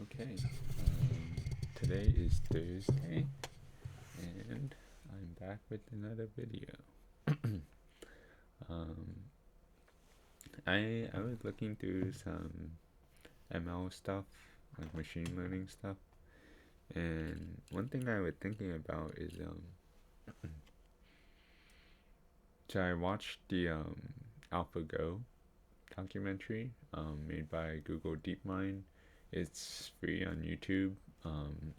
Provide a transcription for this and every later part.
Okay. Today is Thursday, and I'm back with another video. Um, I was looking through some ML stuff, like machine learning stuff, and one thing I was thinking about is so I watched the AlphaGo documentary made by Google DeepMind. It's free on YouTube, um,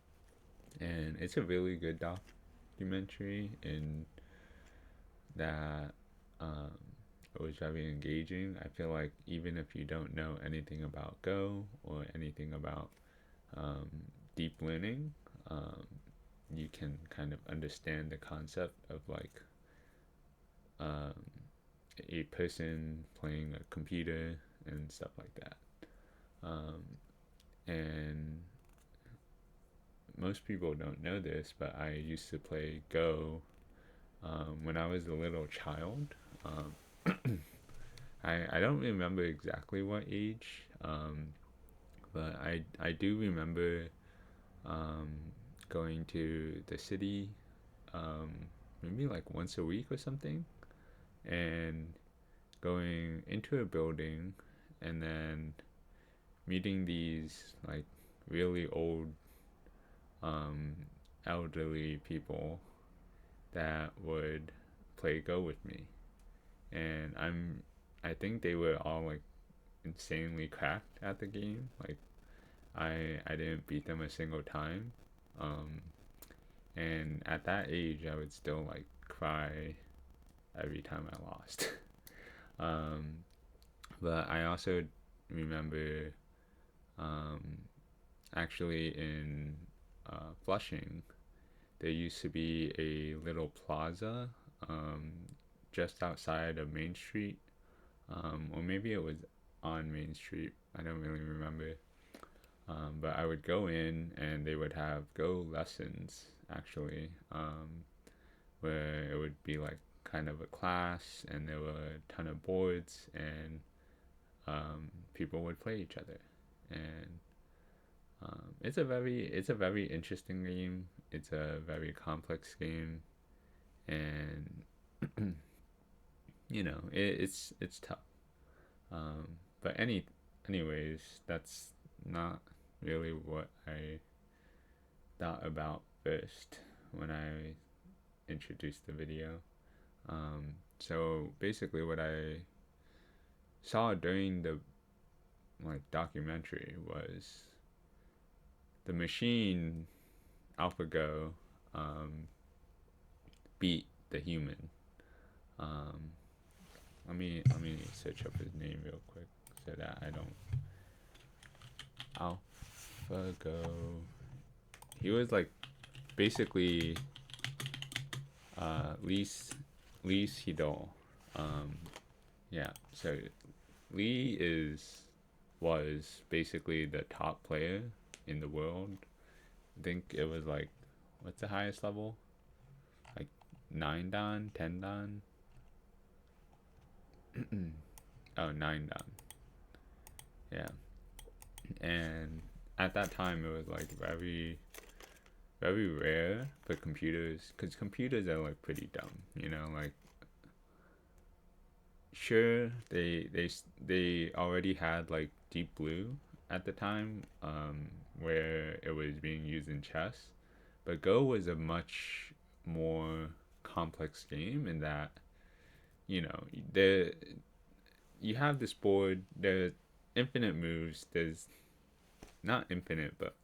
and it's a really good documentary in that um, it was very engaging. I feel like even if you don't know anything about Go or anything about um, deep learning, um, you can kind of understand the concept of like um, a person playing a computer and stuff like that. Um, and most people don't know this, but I used to play Go when I was a little child. I don't remember exactly what age, but I do remember um, going to the city um, maybe like once a week or something, and going into a building and then meeting these like really old um, elderly people that would play Go with me. And I think they were all like insanely cracked at the game. Like I didn't beat them a single time. Um, and at that age, I would still like cry every time I lost. um, but I also remember um, actually in Flushing, there used to be a little plaza um, just outside of Main Street, or maybe it was on Main Street. I don't really remember. But I would go in and they would have Go lessons actually, where it would be like kind of a class and there were a ton of boards and people would play each other. And it's a very interesting game. It's a very complex game, and it's tough. But anyways, that's not really what I thought about first when I introduced the video. So basically, what I saw during the like documentary was the machine AlphaGo um, beat the human. Um, let me search up his name real quick so that I don't AlphaGo. He was like basically Lee Sedol. Um, yeah, so Lee is was basically the top player in the world. I think it was like what's the highest level? Like 9 dan, 10 dan. Oh, 9 dan. Yeah, and at that time it was like very rare for computers because computers are like pretty dumb. Like sure they already had like Deep Blue at the time, where it was being used in chess, but Go was a much more complex game in that you know the you have this board. There's infinite moves. There's not infinite, but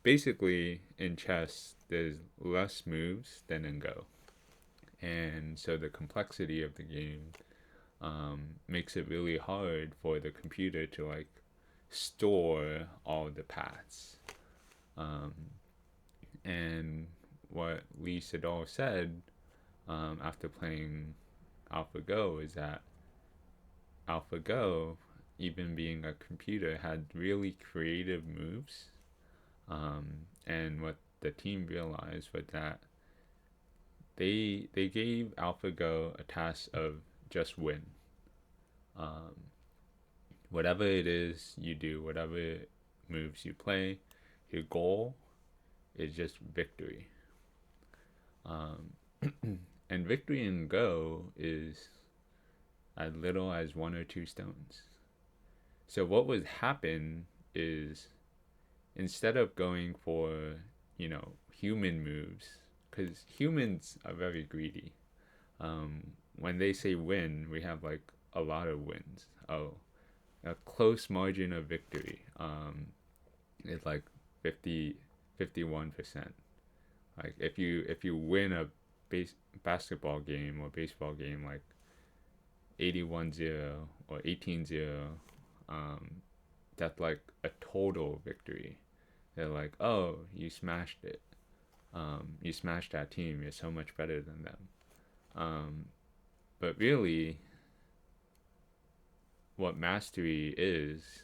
basically in chess there's less moves than in Go, and so the complexity of the game makes it really hard for the computer to like store all the paths. Um, and what Lee Sedol said after playing AlphaGo is that AlphaGo, even being a computer, had really creative moves. And what the team realized was that they gave AlphaGo a task of just win. Um, Whatever it is you do, whatever moves you play. Your goal is just victory. Um, and victory in Go is as little as 1 or 2 stones. So what would happen is instead of going for, human moves, because humans are very greedy. When they say win, we have like a lot of wins. Oh, a close margin of victory. It's like 50, 51%. Like if you win a basketball game or baseball game like 81-0 or 18-0, that's like a total victory. They're like, oh, you smashed it. You smashed that team. You're so much better than them. But really, what mastery is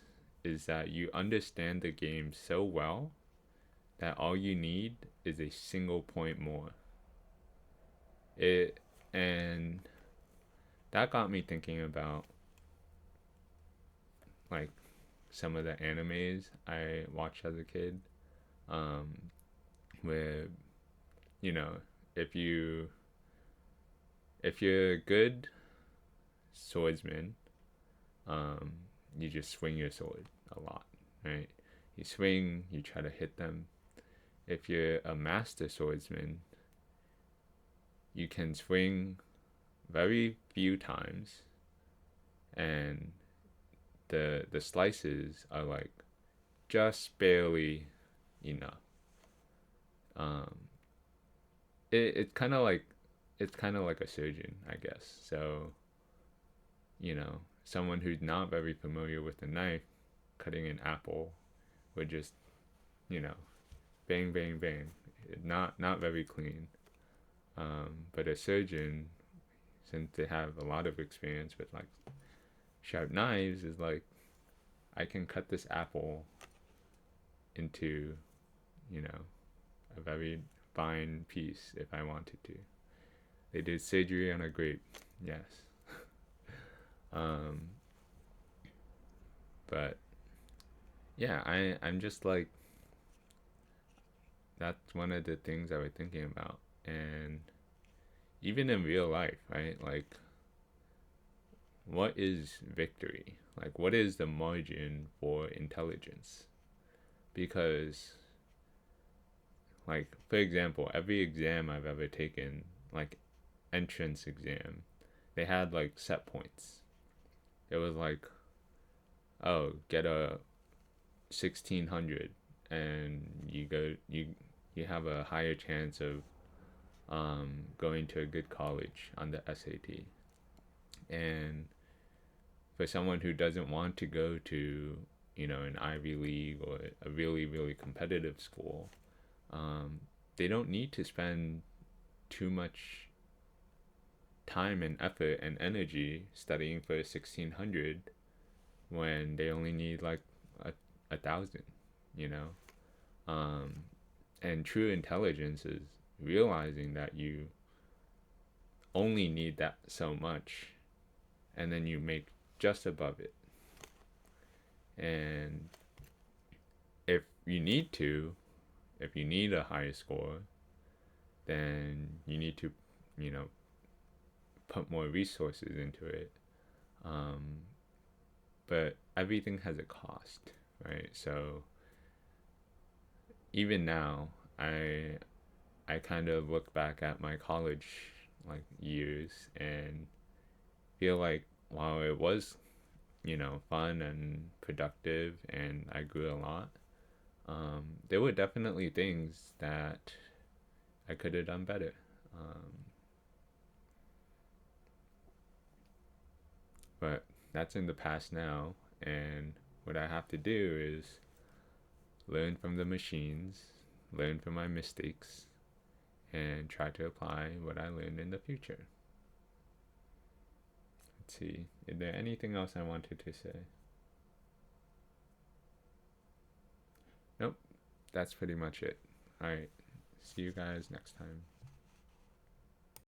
that you understand the game so well that all you need is a single point more. It and that got me thinking about like some of the animes I watched as a kid, um, where you know if you if you're a good swordsman, um, you just swing your sword a lot, right? You swing, you try to hit them. If you're a master swordsman, you can swing very few times, and the slices are like just barely enough. Um, it's kind of like a surgeon, I guess. So someone who's not very familiar with a knife cutting an apple would just you know bang bang bang, not very clean. But a surgeon, since they have a lot of experience with like sharp knives, is like I can cut this apple into you know a very fine piece if I wanted to. They did surgery on a grape, yes. Um, but yeah, I'm just like that's one of the things I was thinking about, and even in real life, right? Like, what is victory? Like, what is the margin for intelligence? Because, like, for example, every exam I've ever taken, like entrance exam, they had like set points. It was like, oh, get a 1600, and you have a higher chance of going to a good college on the SAT. And for someone who doesn't want to go to an Ivy League or a really really competitive school, um, they don't need to spend too much time and effort and energy studying for 1600 when they only need like a thousand, you know. Um, and true intelligence is realizing that you only need that so much, and then you make just above it. And if you need to, if you need a higher score, then you need to, you know, put more resources into it. Um, but everything has a cost, right? So even now, I kind of look back at my college like years and feel like while it was fun and productive and I grew a lot, there were definitely things that I could have done better. But that's in the past now, and what I have to do is learn from the machines, learn from my mistakes, and try to apply what I learned in the future. Let's see, is there anything else I wanted to say? Nope, that's pretty much it. Alright, see you guys next time.